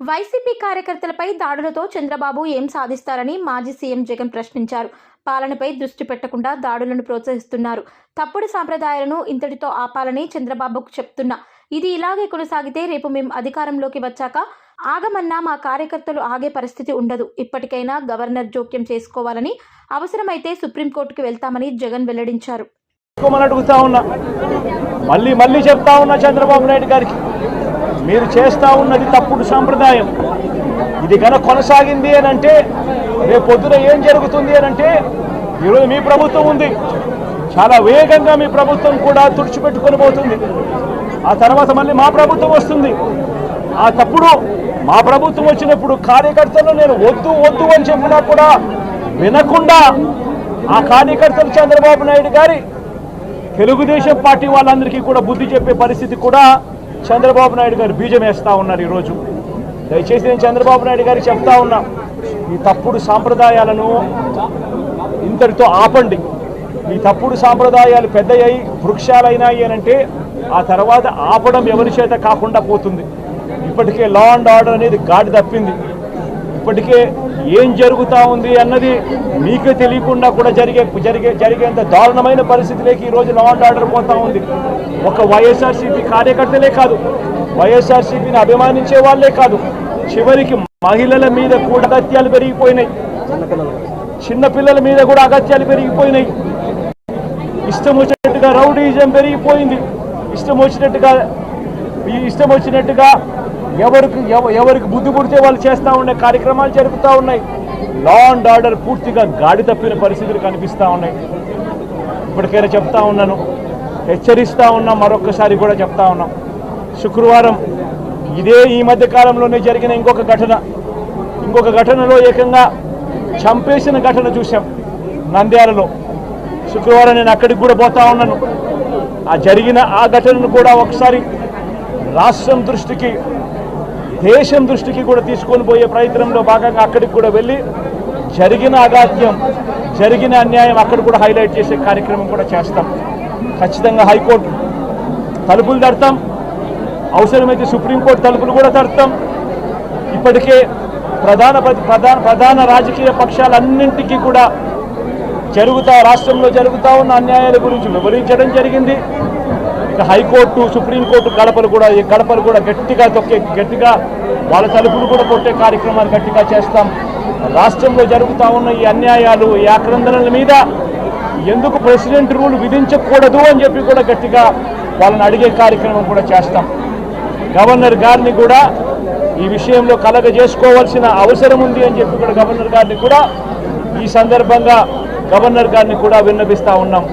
YCP కార్యకర్తలపై దాడులతో చంద్రబాబు ఏం సాధిస్తారని మాజీ సీఎం జగన్ ప్రశ్నించారు. పాలనపై దృష్టి పెట్టకుండా దాడులను ప్రోత్సహిస్తున్నారు. తప్పుడు సాంప్రదాయాలను ఇంతటితో ఆపాలని చంద్రబాబుకు చెప్తున్నా. ఇది ఇలాగే కొనసాగితే రేపు మేము అధికారంలోకి వచ్చాక ఆగమన్నా మా కార్యకర్తలు ఆగే పరిస్థితి ఉండదు. ఇప్పటికైనా గవర్నర్ జోక్యం చేసుకోవాలని, అవసరమైతే సుప్రీంకోర్టుకు వెళ్తామని జగన్ వెల్లడించారు. మళ్ళీ చెప్తా ఉన్నా చంద్రబాబు నాయుడు గారికి, మీరు చేస్తూ ఉన్నది తప్పుడు సాంప్రదాయం. ఇది కనుక కొనసాగింది అని అంటే రేపు పొద్దున ఏం జరుగుతుంది అని అంటే, ఈరోజు మీ ప్రభుత్వం ఉంది, చాలా వేగంగా మీ ప్రభుత్వం కూడా తుడిచిపెట్టుకొని పోతుంది. ఆ తర్వాత మళ్ళీ మా ప్రభుత్వం వస్తుంది. ఆ తప్పుడు మా ప్రభుత్వం వచ్చినప్పుడు కార్యకర్తలు నేను వద్దు అని చెప్పినా కూడా వినకుండా ఆ కార్యకర్తలు చంద్రబాబు నాయుడు గారి తెలుగుదేశం పార్టీ వాళ్ళందరికీ కూడా బుద్ధి చెప్పే పరిస్థితి కూడా చంద్రబాబు నాయుడు గారు బీజం వేస్తూ ఉన్నారు. ఈరోజు దయచేసి నేను చంద్రబాబు నాయుడు గారికి చెప్తా ఉన్నా, ఈ తప్పుడు సాంప్రదాయాలను ఇంతటితో ఆపండి. ఈ తప్పుడు సాంప్రదాయాలు పెద్దయ్యాయి, వృక్షాలైనాయి అని అంటే ఆ తర్వాత ఆపడం ఎవరి చేత కాకుండా పోతుంది. ఇప్పటికే లా అండ్ ఆర్డర్ అనేది గాడి తప్పింది. ఇప్పటికే ఏం జరుగుతూ ఉంది అన్నది మీకే తెలియకుండా కూడా జరిగేంత దారుణమైన పరిస్థితిలోకి ఈరోజు లా అండ్ ఆర్డర్ పోతూ ఉంది. ఒక వైఎస్ఆర్సీపీ కార్యకర్తలే కాదు, వైఎస్ఆర్సీపీని అభిమానించే వాళ్ళే కాదు, చివరికి మహిళల మీద కూడా అగత్యాలు పెరిగిపోయినాయి, చిన్నపిల్లల మీద కూడా అగత్యాలు పెరిగిపోయినాయి. ఇష్టం వచ్చినట్టుగా రౌడీజం పెరిగిపోయింది. ఇష్టం వచ్చినట్టుగా ఎవరికి బుద్ధి పుడితే వాళ్ళు చేస్తూ ఉండే కార్యక్రమాలు జరుగుతూ ఉన్నాయి. లా అండ్ ఆర్డర్ పూర్తిగా గాడి తప్పిన పరిస్థితులు కనిపిస్తూ ఉన్నాయి. ఇప్పటికైనా చెప్తా ఉన్నాను, హెచ్చరిస్తూ ఉన్నాం, మరొక్కసారి కూడా చెప్తా ఉన్నాం. శుక్రవారం ఈ మధ్య కాలంలోనే జరిగిన ఇంకొక ఘటనలో ఏకంగా చంపేసిన ఘటన చూసాం నంద్యాలలో. శుక్రవారం నేను అక్కడికి కూడా పోతా ఉన్నాను. ఆ ఘటనను కూడా ఒకసారి రాష్ట్రం దృష్టికి, దేశం దృష్టికి కూడా తీసుకొని పోయే ప్రయత్నంలో భాగంగా అక్కడికి కూడా వెళ్ళి జరిగిన అగాత్యం, జరిగిన అన్యాయం అక్కడ కూడా హైలైట్ చేసే కార్యక్రమం కూడా చేస్తాం. ఖచ్చితంగా హైకోర్టు తలుపులు తడతాం, అవసరమైతే సుప్రీంకోర్టు తలుపులు కూడా తడతాం. ఇప్పటికే ప్రధాన రాజకీయ పక్షాలన్నింటికీ కూడా రాష్ట్రంలో జరుగుతూ ఉన్న అన్యాయాల గురించి వివరించడం జరిగింది. ఇక హైకోర్టు, సుప్రీంకోర్టు గడపలు కూడా గట్టిగా వాళ్ళ తలుపులు కూడా కొట్టే కార్యక్రమాలు గట్టిగా చేస్తాం. రాష్ట్రంలో జరుగుతూ ఉన్న ఈ అన్యాయాలు, ఈ ఆక్రందనల మీద ఎందుకు ప్రెసిడెంట్ రూల్ విధించకూడదు అని చెప్పి కూడా గట్టిగా వాళ్ళని అడిగే కార్యక్రమం కూడా చేస్తాం. గవర్నర్ గారిని కూడా ఈ విషయంలో కలగజేసుకోవాల్సిన అవసరం ఉంది అని చెప్పి కూడా గవర్నర్ గారిని కూడా ఈ సందర్భంగా విన్నపిస్తూ ఉన్నాం.